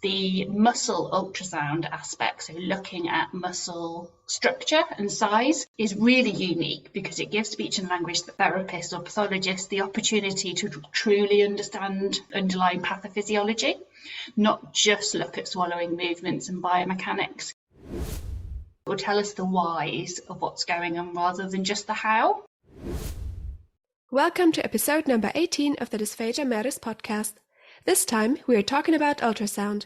the muscle ultrasound aspect, so looking at muscle structure and size, is really unique because it gives speech and language therapists or pathologists the opportunity to truly understand underlying pathophysiology, not just look at swallowing movements and biomechanics. It will tell us the whys of what's going on rather than just the how. Welcome to episode number 18 of the Dysphagia Matters podcast. This time we are talking about ultrasound.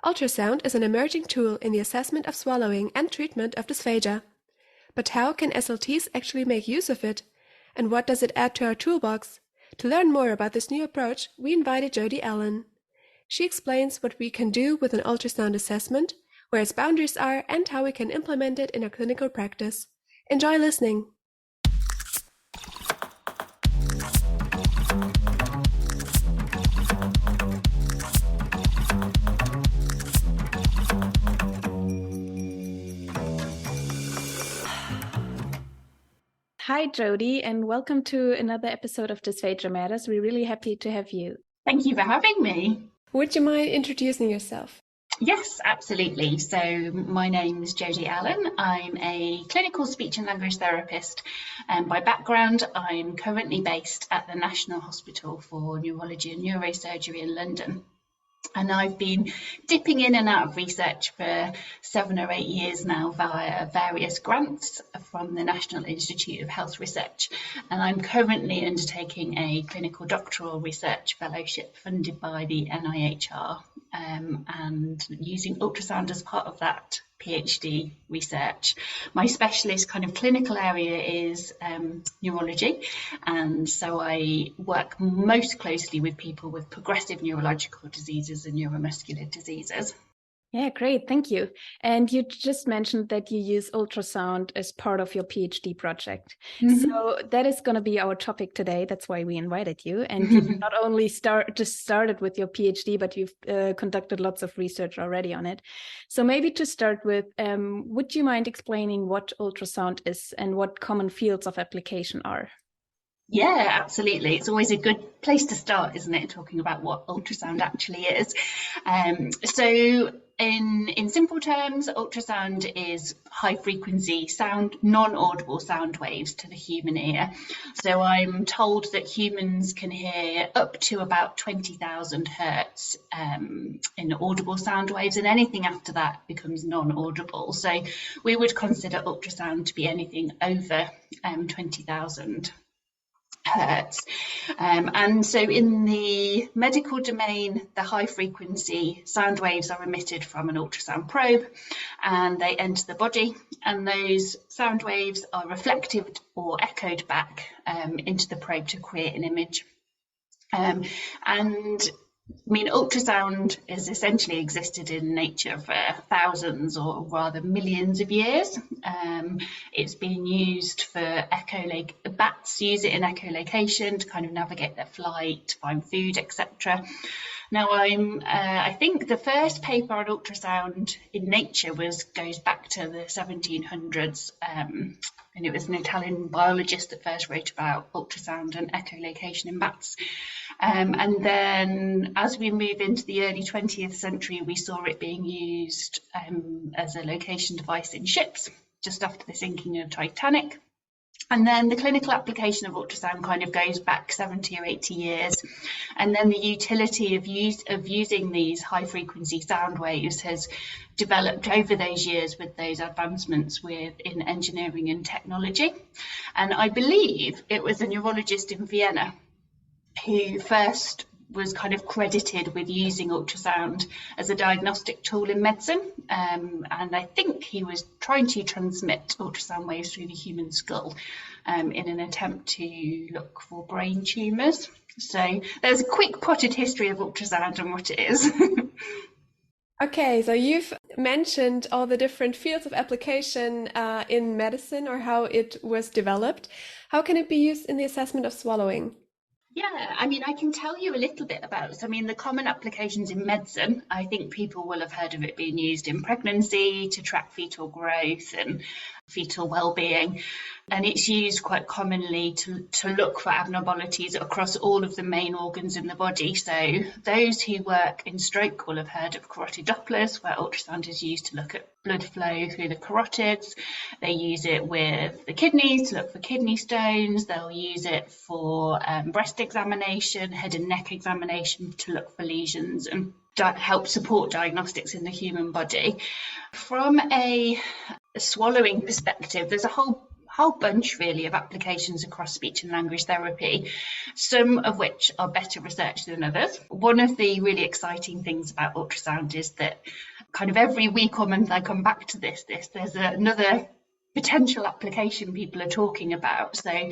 Ultrasound is an emerging tool in the assessment of swallowing and treatment of dysphagia. But how can SLTs actually make use of it? And what does it add to our toolbox? To learn more about this new approach, we invited Jodi Allen. She explains what we can do with an ultrasound assessment, where its boundaries are, and how we can implement it in our clinical practice. Enjoy listening. Hi, Jodi, and welcome to another episode of Dysphagia Matters. We're really happy to have you. Thank you for having me. Would you mind introducing yourself? Yes, absolutely. So my name's Jodi Allen. I'm a clinical speech and language therapist. By background, I'm currently based at the National Hospital for Neurology and Neurosurgery in London. And I've been dipping in and out of research for 7 or 8 years now via various grants from the National Institute of Health Research. And I'm currently undertaking a clinical doctoral research fellowship funded by the NIHR and using ultrasound as part of that PhD research. My specialist kind of clinical area is neurology, and so I work most closely with people with progressive neurological diseases and neuromuscular diseases. Yeah, great. Thank you. And you just mentioned that you use ultrasound as part of your PhD project. Mm-hmm. So that is going to be our topic today. That's why we invited you. And you've not only started with your PhD, but you've conducted lots of research already on it. So maybe to start with, would you mind explaining what ultrasound is and what common fields of application are? Yeah, absolutely. It's always a good place to start, isn't it? Talking about what ultrasound actually is. So in simple terms, ultrasound is high frequency sound, non-audible sound waves to the human ear. So I'm told that humans can hear up to about 20,000 hertz in audible sound waves, and anything after that becomes non-audible. So we would consider ultrasound to be anything over 20,000 hertz. And so in the medical domain, the high frequency sound waves are emitted from an ultrasound probe and they enter the body, and those sound waves are reflected or echoed back into the probe to create an image. Ultrasound has essentially existed in nature for thousands or rather millions of years. It's been used for bats use it in echolocation to kind of navigate their flight, find food, etc. Now, I think the first paper on ultrasound in nature goes back to the 1700s. And it was an Italian biologist that first wrote about ultrasound and echolocation in bats. And then as we move into the early 20th century, we saw it being used as a location device in ships just after the sinking of Titanic. And then the clinical application of ultrasound kind of goes back 70 or 80 years. And then the utility of using these high frequency sound waves has developed over those years with those advancements in engineering and technology. And I believe it was a neurologist in Vienna who first was kind of credited with using ultrasound as a diagnostic tool in medicine. And I think he was trying to transmit ultrasound waves through the human skull in an attempt to look for brain tumours. So there's a quick potted history of ultrasound and what it is. Okay, so you've mentioned all the different fields of application in medicine or how it was developed. How can it be used in the assessment of swallowing? Yeah, I can tell you a little bit about it. The common applications in medicine, I think people will have heard of it being used in pregnancy to track fetal growth and fetal well-being. And it's used quite commonly to look for abnormalities across all of the main organs in the body. So those who work in stroke will have heard of carotid Dopplers, where ultrasound is used to look at blood flow through the carotids. They use it with the kidneys to look for kidney stones. They'll use it for breast examination, head and neck examination to look for lesions and help support diagnostics in the human body. From a swallowing perspective, there's a whole bunch really of applications across speech and language therapy, some of which are better researched than others. One of the really exciting things about ultrasound is that kind of every week or month I come back to this there's another potential application people are talking about. So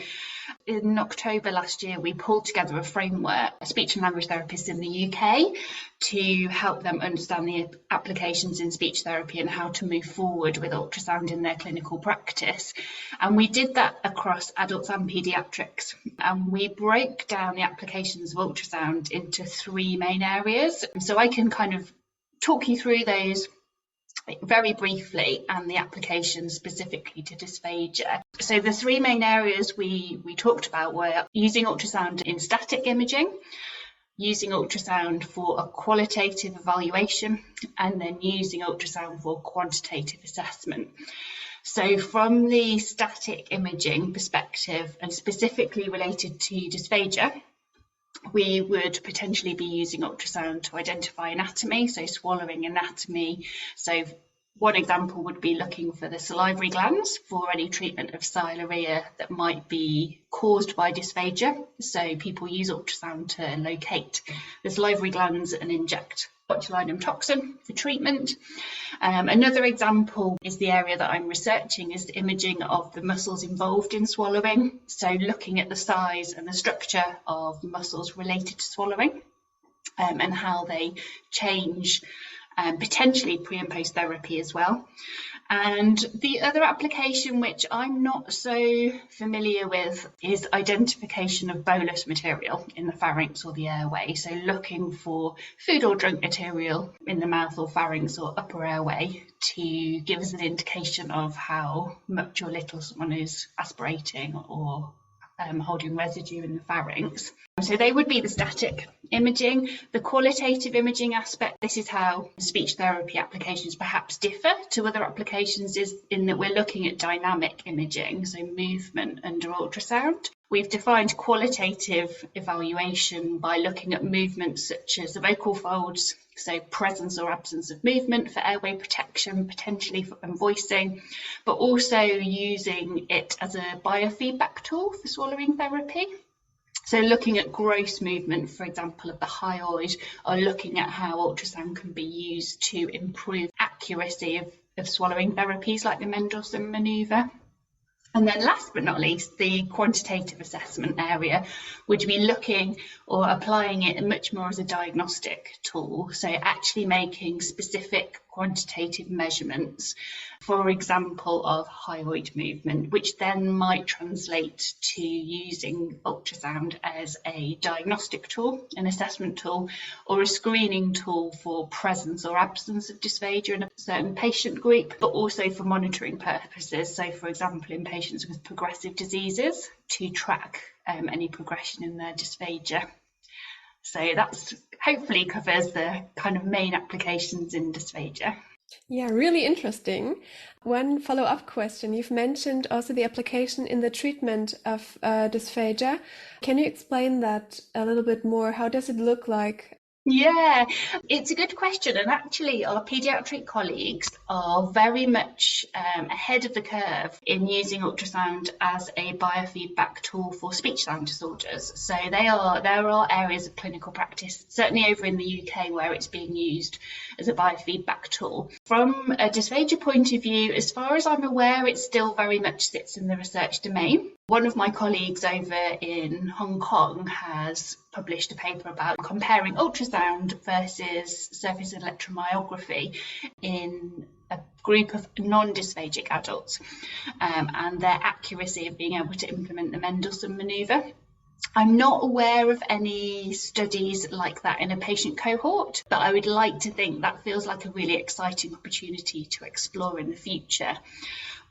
in October last year, we pulled together a framework, speech and language therapists in the UK, to help them understand the applications in speech therapy and how to move forward with ultrasound in their clinical practice. And we did that across adults and paediatrics. And we broke down the applications of ultrasound into 3 main areas. So I can kind of talk you through those very briefly and the application specifically to dysphagia. So the 3 main areas we talked about were using ultrasound in static imaging, using ultrasound for a qualitative evaluation, and then using ultrasound for quantitative assessment. So from the static imaging perspective, and specifically related to dysphagia, we would potentially be using ultrasound to identify anatomy, so swallowing anatomy. So one example would be looking for the salivary glands for any treatment of sialorrhea that might be caused by dysphagia. So people use ultrasound to locate the salivary glands and inject botulinum toxin for treatment. Another example is the area that I'm researching is the imaging of the muscles involved in swallowing. So looking at the size and the structure of muscles related to swallowing and how they change potentially pre and post therapy as well. And the other application, which I'm not so familiar with, is identification of bolus material in the pharynx or the airway. So looking for food or drink material in the mouth or pharynx or upper airway to give us an indication of how much or little someone is aspirating or holding residue in the pharynx. So they would be the static imaging. The qualitative imaging aspect, this is how speech therapy applications perhaps differ to other applications, is in that we're looking at dynamic imaging, so movement under ultrasound. We've defined qualitative evaluation by looking at movements such as the vocal folds, so presence or absence of movement for airway protection, potentially for voicing, but also using it as a biofeedback tool for swallowing therapy. So looking at gross movement, for example, of the hyoid, or looking at how ultrasound can be used to improve accuracy of swallowing therapies like the Mendelssohn manoeuvre. And then last but not least, the quantitative assessment area would be looking or applying it much more as a diagnostic tool. So actually making specific quantitative measurements, for example, of hyoid movement, which then might translate to using ultrasound as a diagnostic tool, an assessment tool, or a screening tool for presence or absence of dysphagia in a certain patient group, but also for monitoring purposes. So, for example, in patients with progressive diseases, to track any progression in their dysphagia. So that's hopefully covers the kind of main applications in dysphagia. Yeah, really interesting. One follow-up question. You've mentioned also the application in the treatment of dysphagia. Can you explain that a little bit more? How does it look like? Yeah, it's a good question. And actually, our paediatric colleagues are very much ahead of the curve in using ultrasound as a biofeedback tool for speech sound disorders. So there are areas of clinical practice, certainly over in the UK, where it's being used as a biofeedback tool. From a dysphagia point of view, as far as I'm aware, it still very much sits in the research domain. One of my colleagues over in Hong Kong has published a paper about comparing ultrasound versus surface electromyography in a group of non-dysphagic adults and their accuracy of being able to implement the Mendelssohn manoeuvre. I'm not aware of any studies like that in a patient cohort, but I would like to think that feels like a really exciting opportunity to explore in the future.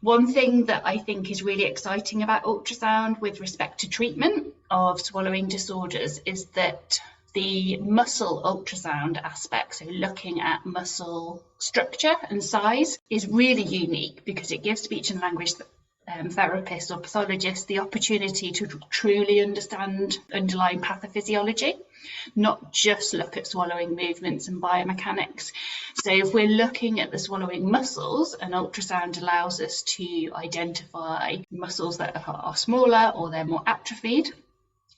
One thing that I think is really exciting about ultrasound with respect to treatment of swallowing disorders is that the muscle ultrasound aspect, so looking at muscle structure and size, is really unique because it gives speech and language therapists or pathologists the opportunity to truly understand underlying pathophysiology, not just look at swallowing movements and biomechanics. So if we're looking at the swallowing muscles, an ultrasound allows us to identify muscles that are smaller or they're more atrophied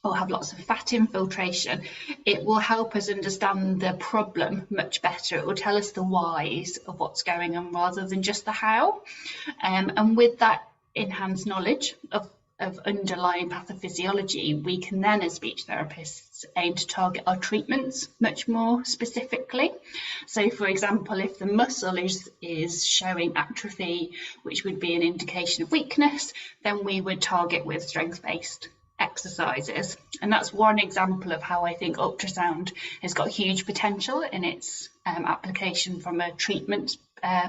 or have lots of fat infiltration. It will help us understand the problem much better. It will tell us the whys of what's going on rather than just the how. And with that enhanced knowledge of underlying pathophysiology, we can then, as speech therapists, aim to target our treatments much more specifically. So, for example, if the muscle is showing atrophy, which would be an indication of weakness, then we would target with strength-based exercises. And that's one example of how I think ultrasound has got huge potential in its application from a treatment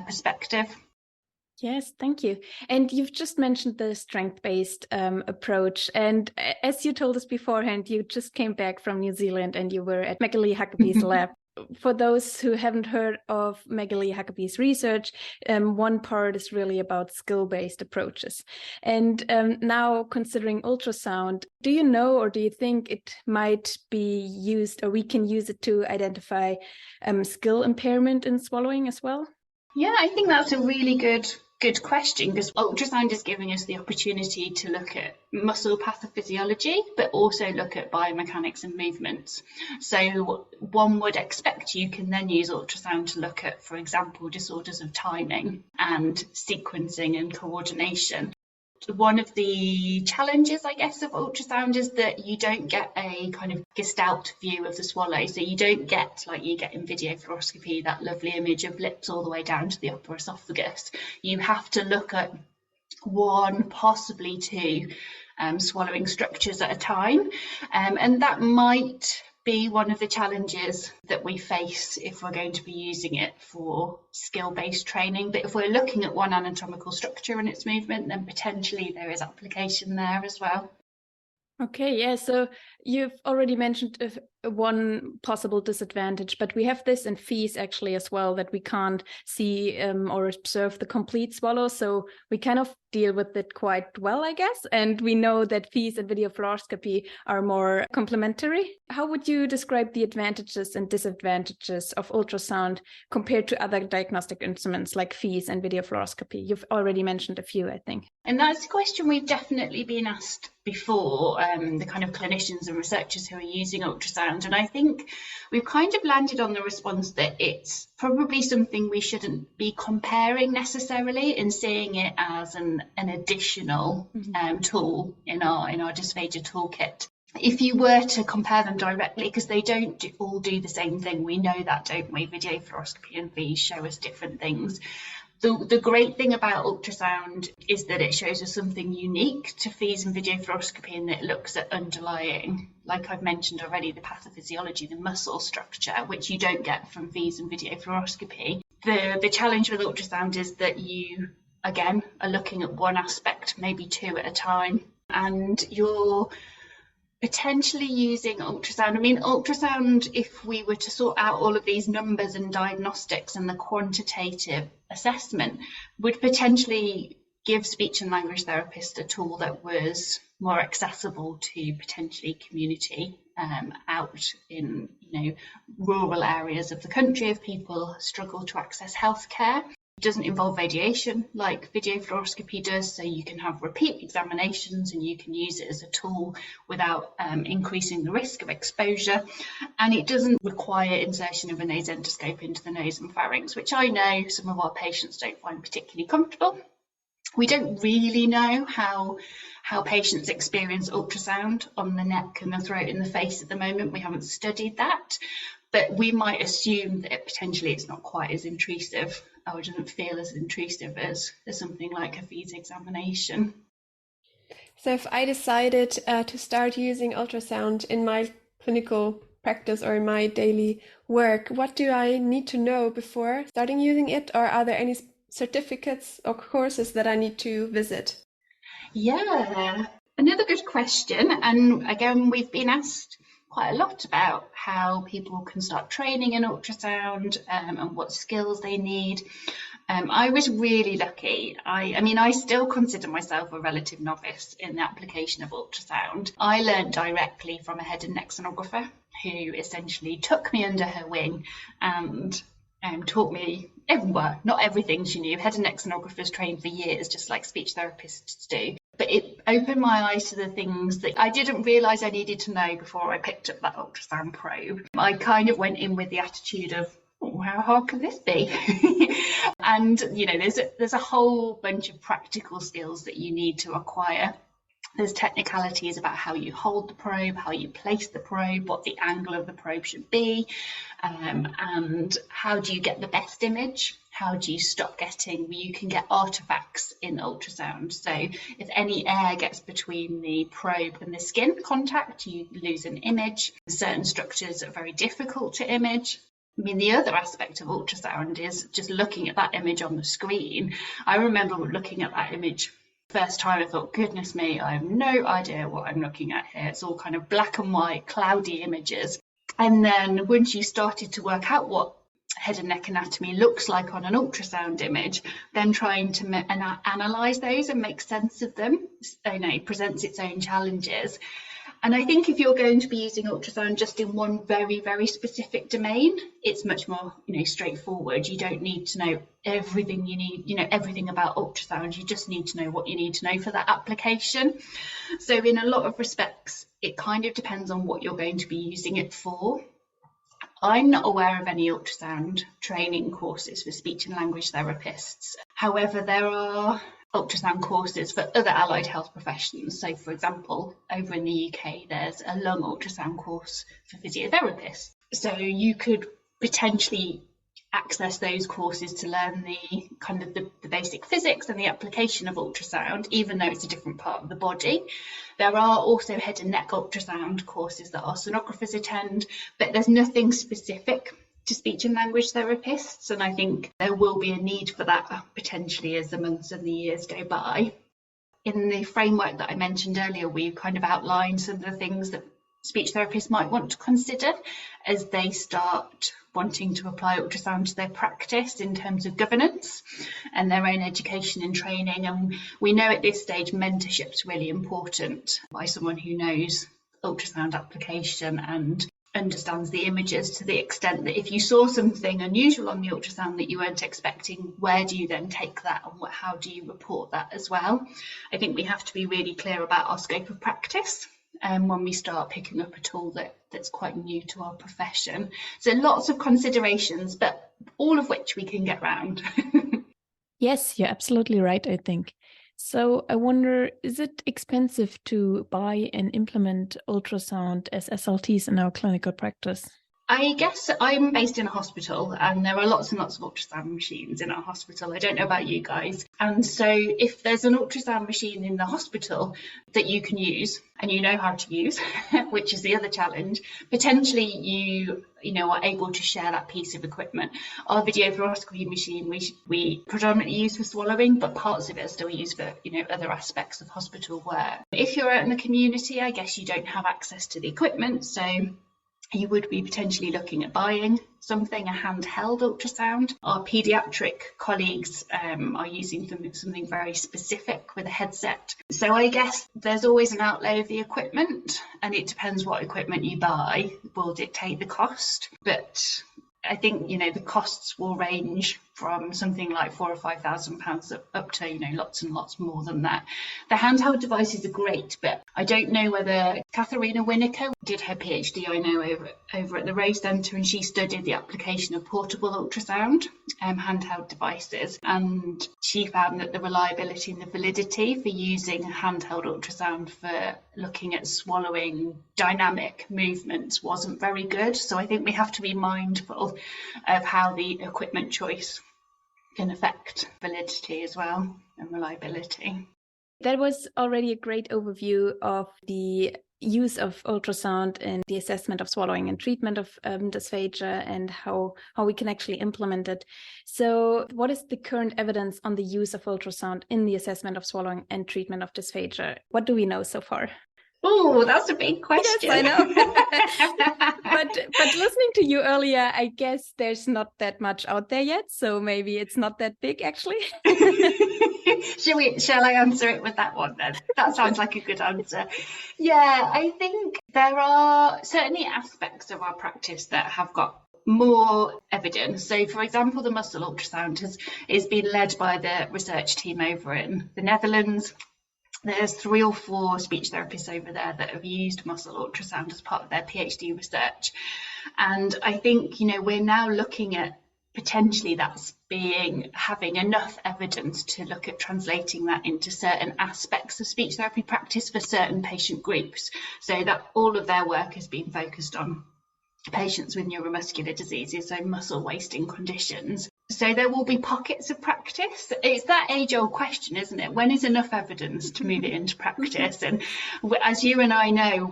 perspective. Yes, thank you. And you've just mentioned the strength-based approach. And as you told us beforehand, you just came back from New Zealand and you were at Magali Huckabee's lab. For those who haven't heard of Magali Huckabee's research, one part is really about skill-based approaches. And now considering ultrasound, do you know or do you think it might be used or we can use it to identify skill impairment in swallowing as well? Yeah, I think that's a really good question, because ultrasound is giving us the opportunity to look at muscle pathophysiology, but also look at biomechanics and movements. So one would expect you can then use ultrasound to look at, for example, disorders of timing and sequencing and coordination. One of the challenges, I guess, of ultrasound is that you don't get a kind of gestalt view of the swallow. So you don't get, like you get in video fluoroscopy, that lovely image of lips all the way down to the upper esophagus. You have to look at one, possibly two swallowing structures at a time. And that might be one of the challenges that we face if we're going to be using it for skill-based training. But if we're looking at one anatomical structure and its movement, then potentially there is application there as well. Okay, yeah, so you've already mentioned one possible disadvantage, but we have this in fees actually as well, that we can't see or observe the complete swallow. So we kind of deal with it quite well, I guess. And we know that fees and video fluoroscopy are more complementary. How would you describe the advantages and disadvantages of ultrasound compared to other diagnostic instruments like fees and video fluoroscopy? You've already mentioned a few, I think. And that's a question we've definitely been asked before, the kind of clinicians and researchers who are using ultrasound. And I think we've kind of landed on the response that it's probably something we shouldn't be comparing necessarily and seeing it as an additional tool in our dysphagia toolkit. If you were to compare them directly, because they don't all do the same thing, we know that, don't we? Video fluoroscopy and fees show us different things. The great thing about ultrasound is that it shows us something unique to fees and video fluoroscopy, and it looks at underlying, like I've mentioned already, the pathophysiology, the muscle structure, which you don't get from fees and video fluoroscopy. The challenge with ultrasound is that you, again, are looking at one aspect, maybe two at a time, and you're potentially using ultrasound. I mean, ultrasound, if we were to sort out all of these numbers and diagnostics and the quantitative assessment, would potentially give speech and language therapists a tool that was more accessible to potentially community out in rural areas of the country if people struggle to access healthcare. It doesn't involve radiation like video fluoroscopy does, so you can have repeat examinations and you can use it as a tool without increasing the risk of exposure. And it doesn't require insertion of a nose endoscope into the nose and pharynx, which I know some of our patients don't find particularly comfortable. We don't really know how patients experience ultrasound on the neck and the throat and the face at the moment. We haven't studied that, but we might assume that potentially it's not quite as intrusive, or doesn't feel as intrusive as something like a fees examination. So if I decided to start using ultrasound in my clinical practice or in my daily work, what do I need to know before starting using it? Or are there any certificates or courses that I need to visit? Yeah, another good question. And again, we've been asked quite a lot about how people can start training in ultrasound and what skills they need. I was really lucky. I mean, I still consider myself a relative novice in the application of ultrasound. I learned directly from a head and neck sonographer who essentially took me under her wing and taught me, well, not everything she knew. Head and neck sonographers train for years, just like speech therapists do. But it opened my eyes to the things that I didn't realise I needed to know before I picked up that ultrasound probe. I kind of went in with the attitude of, oh, how hard can this be? And, you know, there's a whole bunch of practical skills that you need to acquire. There's technicalities about how you hold the probe, how you place the probe, what the angle of the probe should be, and how do you get the best image? How do you stop getting, you can get artifacts in ultrasound. So if any air gets between the probe and the skin contact, you lose an image. Certain structures are very difficult to image. I mean, the other aspect of ultrasound is just looking at that image on the screen. I remember looking at that image first time, I thought, goodness me, I have no idea what I'm looking at here. It's all kind of black and white, cloudy images. And then once you started to work out what head and neck anatomy looks like on an ultrasound image, then trying to analyse those and make sense of them, you know, presents its own challenges. And I think if you're going to be using ultrasound just in one very, very specific domain, it's much more, you know, straightforward. You don't need to know everything you need, you know, everything about ultrasound. You just need to know what you need to know for that application. So in a lot of respects, it kind of depends on what you're going to be using it for. I'm not aware of any ultrasound training courses for speech and language therapists. However, there are ultrasound courses for other allied health professions. So, for example, over in the UK, there's a lung ultrasound course for physiotherapists. So you could potentially access those courses to learn the kind of the basic physics and the application of ultrasound, even though it's a different part of the body. There are also head and neck ultrasound courses that our sonographers attend, but there's nothing specific to speech and language therapists, and I think there will be a need for that potentially as the months and the years go by. In the framework that I mentioned earlier, we've kind of outlined some of the things that speech therapists might want to consider as they start wanting to apply ultrasound to their practice in terms of governance and their own education and training. And we know at this stage mentorship is really important by someone who knows ultrasound application and understands the images to the extent that if you saw something unusual on the ultrasound that you weren't expecting, where do you then take that and how do you report that as well? I think we have to be really clear about our scope of practice when we start picking up a tool that's quite new to our profession. So lots of considerations, but all of which we can get round. Yes, you're absolutely right, I think. So I wonder, is it expensive to buy and implement ultrasound as SLTs in our clinical practice? I guess I'm based in a hospital and there are lots and lots of ultrasound machines in our hospital. I don't know about you guys. And so if there's an ultrasound machine in the hospital that you can use and you know how to use, which is the other challenge, potentially you are able to share that piece of equipment. Our video fluoroscopy machine we predominantly use for swallowing, but parts of it are still used for other aspects of hospital work. If you're out in the community, I guess you don't have access to the equipment, so you would be potentially looking at buying something, a handheld ultrasound. Our paediatric colleagues are using something very specific with a headset. So I guess there's always an outlay of the equipment, and it depends what equipment you buy will dictate the cost. But I think the costs will range from something like £4,000 or £5,000 up to lots and lots more than that. The handheld devices are great, but I don't know whether Katharina Winokur did her PhD, I know, over at the Rose Centre, and she studied the application of portable ultrasound handheld devices, and she found that the reliability and the validity for using handheld ultrasound for looking at swallowing dynamic movements wasn't very good. So I think we have to be mindful of how the equipment choice can affect validity as well and reliability. That was already a great overview of the use of ultrasound in the assessment of swallowing and treatment of dysphagia and how we can actually implement it. So what is the current evidence on the use of ultrasound in the assessment of swallowing and treatment of dysphagia? What do we know so far? Oh, that's a big question. Yes, I know. but listening to you earlier, I guess there's not that much out there yet. So maybe it's not that big, actually. Shall I answer it with that one then? That sounds like a good answer. Yeah, I think there are certainly aspects of our practice that have got more evidence. So, for example, the muscle ultrasound is being led by the research team over in the Netherlands. There's 3 or 4 speech therapists over there that have used muscle ultrasound as part of their PhD research. And I think, we're now looking at potentially having enough evidence to look at translating that into certain aspects of speech therapy practice for certain patient groups. So that all of their work has been focused on patients with neuromuscular diseases, so muscle wasting conditions. So there will be pockets of practice. It's that age-old question, isn't it? When is enough evidence to move it into practice? And as you and I know,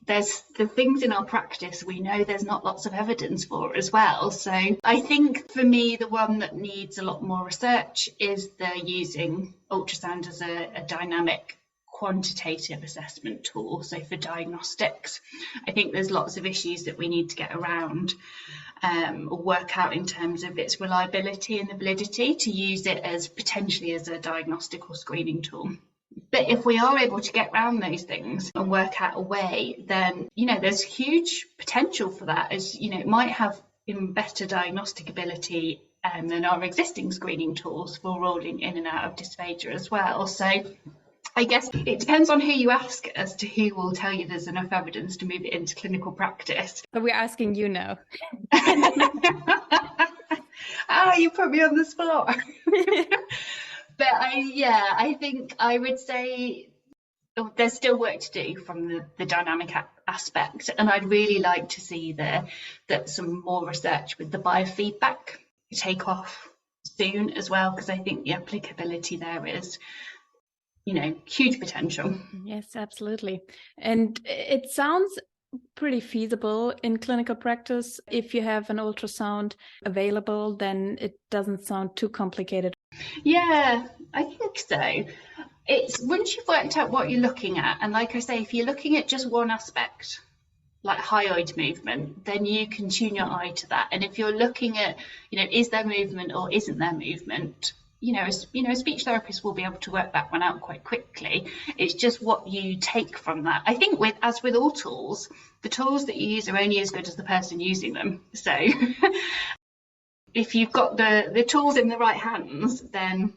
there's the things in our practice we know there's not lots of evidence for as well. So I think for me, the one that needs a lot more research is the using ultrasound as a dynamic quantitative assessment tool. So for diagnostics, I think there's lots of issues that we need to get around or work out in terms of its reliability and the validity to use it as potentially as a diagnostic or screening tool. But if we are able to get around those things and work out a way, then, there's huge potential for that, as, it might have even better diagnostic ability than our existing screening tools for ruling in and out of dysphagia as well. So I guess it depends on who you ask as to who will tell you there's enough evidence to move it into clinical practice. But we're asking you now. You put me on the spot. But I think I would say there's still work to do from the dynamic aspect, and I'd really like to see that some more research with the biofeedback take off soon as well, because I think the applicability there is, huge potential. Yes, absolutely. And it sounds pretty feasible in clinical practice. If you have an ultrasound available, then it doesn't sound too complicated. Yeah, I think so. It's once you've worked out what you're looking at, and like I say, if you're looking at just one aspect, like hyoid movement, then you can tune your eye to that. And if you're looking at, is there movement or isn't there movement, a speech therapist will be able to work that one out quite quickly. It's just what you take from that. I think as with all tools, the tools that you use are only as good as the person using them. So if you've got the tools in the right hands, then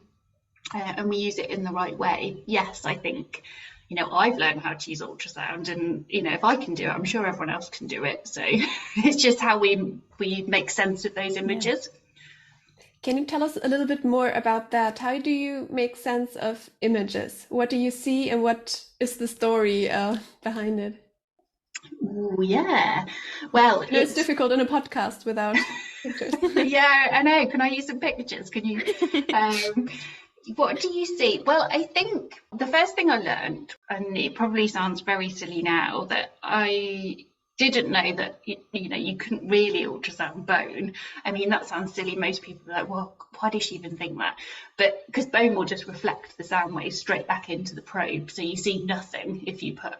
and we use it in the right way, yes, I think, I've learned how to use ultrasound, and, if I can do it, I'm sure everyone else can do it. So it's just how we make sense of those images. Yeah. Can you tell us a little bit more about that? How do you make sense of images? What do you see, and what is the story behind it? Ooh, yeah. Well, it's difficult in a podcast without pictures. Yeah, I know. Can I use some pictures? Can you? What do you see? Well, I think the first thing I learned, and it probably sounds very silly now, that I didn't know that you couldn't really ultrasound bone. I mean, that sounds silly. Most people are like, well, why does she even think that? But because bone will just reflect the sound waves straight back into the probe, so you see nothing if you put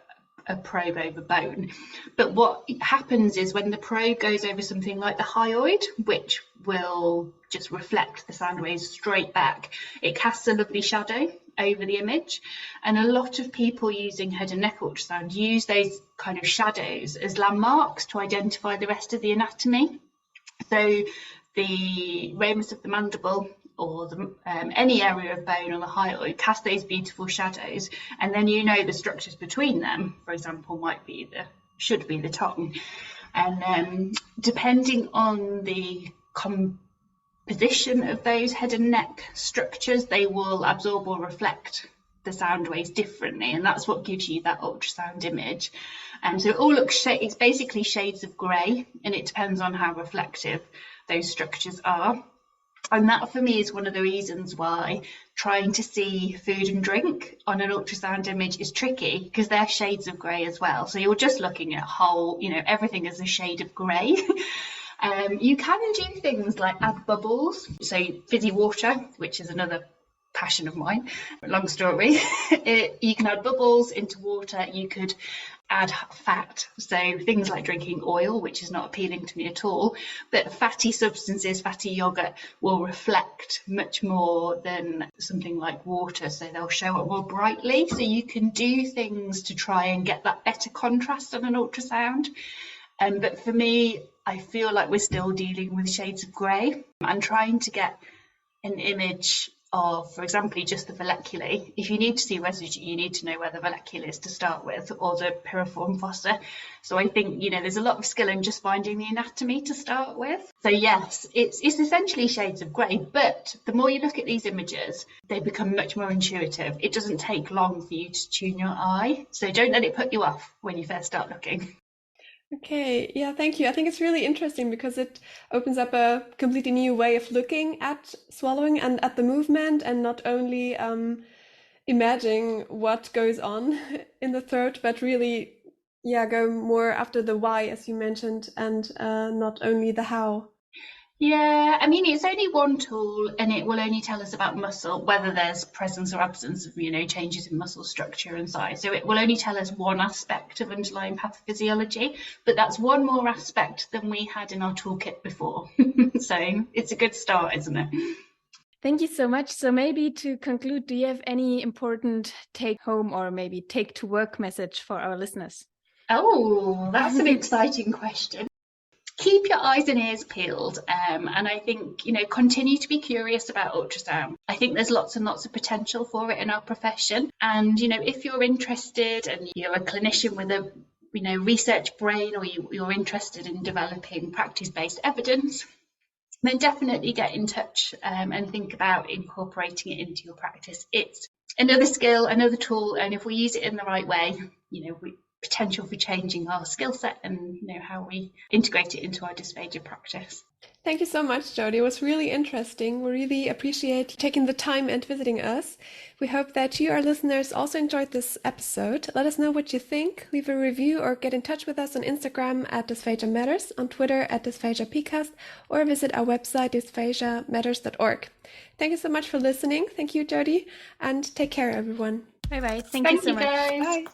a probe over bone. But what happens is when the probe goes over something like the hyoid, which will just reflect the sound waves straight back, it casts a lovely shadow over the image. And a lot of people using head and neck ultrasound use those kind of shadows as landmarks to identify the rest of the anatomy. So the ramus of the mandible or any area of bone on the hyoid cast those beautiful shadows, and then the structures between them, for example, should be the tongue. And depending on the composition of those head and neck structures, they will absorb or reflect the sound waves differently, and that's what gives you that ultrasound image. And so it all looks it's basically shades of grey, and it depends on how reflective those structures are. And that for me is one of the reasons why trying to see food and drink on an ultrasound image is tricky, because they're shades of grey as well. So you're just looking at whole, everything is a shade of grey. You can do things like add bubbles, so fizzy water, which is another passion of mine, long story. You can add bubbles into water. You could add fat, so things like drinking oil, which is not appealing to me at all, but fatty substances, fatty yogurt will reflect much more than something like water, so they'll show up more brightly. So you can do things to try and get that better contrast on an ultrasound. But for me, I feel like we're still dealing with shades of grey and trying to get an image of, for example, just the folliculae. If you need to see residue, you need to know where the follicule is to start with, or the piriform fossa. So I think, there's a lot of skill in just finding the anatomy to start with. So yes, it's essentially shades of grey, but the more you look at these images, they become much more intuitive. It doesn't take long for you to tune your eye. So don't let it put you off when you first start looking. Okay, yeah, thank you. I think it's really interesting because it opens up a completely new way of looking at swallowing and at the movement, and not only imagining what goes on in the throat, but really, go more after the why, as you mentioned, and not only the how. Yeah, I mean, it's only one tool and it will only tell us about muscle, whether there's presence or absence of, changes in muscle structure and size. So it will only tell us one aspect of underlying pathophysiology, but that's one more aspect than we had in our toolkit before. So it's a good start, isn't it? Thank you so much. So maybe to conclude, do you have any important take home or maybe take to work message for our listeners? Oh, that's an exciting question. Keep your eyes and ears peeled, and I think, continue to be curious about ultrasound. I think there's lots and lots of potential for it in our profession. And, if you're interested and you're a clinician with a, research brain, or you're interested in developing practice-based evidence, then definitely get in touch and think about incorporating it into your practice. It's another skill, another tool, and if we use it in the right way, potential for changing our skill set and how we integrate it into our dysphagia practice. Thank you so much, Jodi. It was really interesting. We really appreciate you taking the time and visiting us. We hope that you, our listeners, also enjoyed this episode. Let us know what you think. Leave a review or get in touch with us on Instagram at Dysphagia Matters, on Twitter at DysphagiaPcast, or visit our website dysphagiamatters.org. Thank you so much for listening. Thank you, Jodi, and take care, everyone. Bye-bye. Thank you so much. Guys. Bye.